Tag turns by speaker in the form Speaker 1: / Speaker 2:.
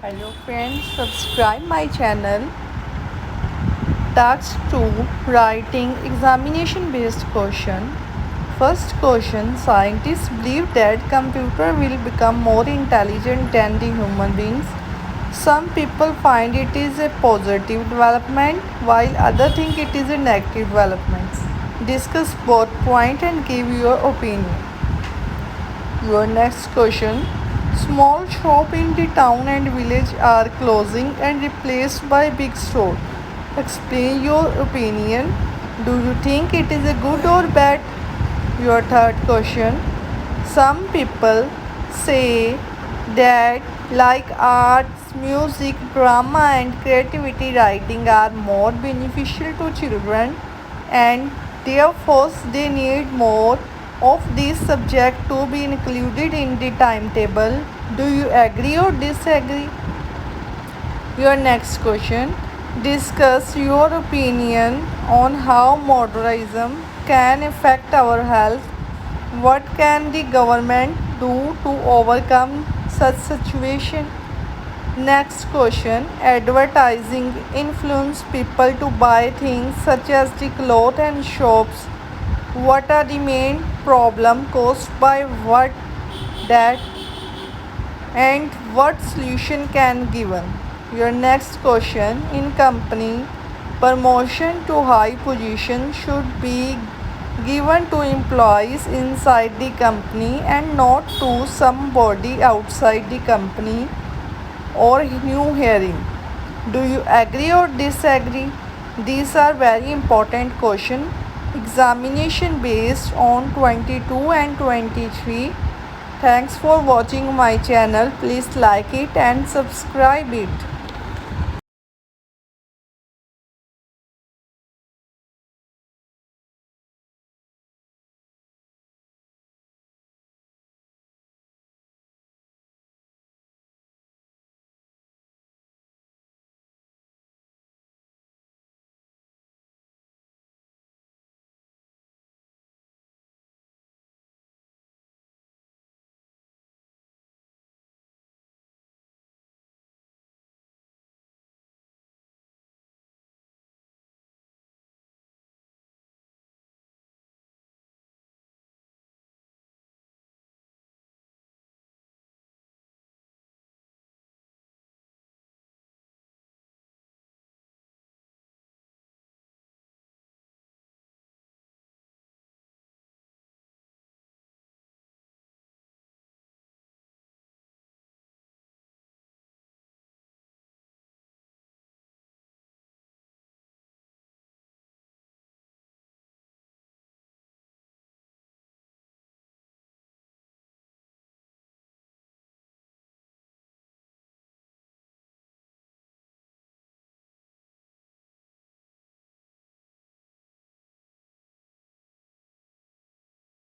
Speaker 1: Hello friends, subscribe my channel. Task 2, Writing Examination Based Question. First question, scientists believe that computer will become more intelligent than the human beings. Some people find it is a positive development while others think it is a negative development. Discuss both points and give your opinion. Your next question. Small shops in the town and village are closing and replaced by big store. Explain your opinion. Do you think it is a good or bad? Your third question. Some people say that like arts, music, drama and creativity writing are more beneficial to children and therefore they need more of this subject to be included in the timetable. Do you agree or disagree? Your next question. Discuss your opinion on how modernism can affect our health. What can the government do to overcome such situation? Next question. Advertising influence people to buy things such as the clothes and shops. What are the main problem caused by what that and what solution can given? Your next question. In company, promotion to high position should be given to employees inside the company and not to somebody outside the company or new hiring. Do you agree or disagree? These are very important questions. Examination based on 22 and 23. Thanks for watching my channel. Please like it and subscribe it.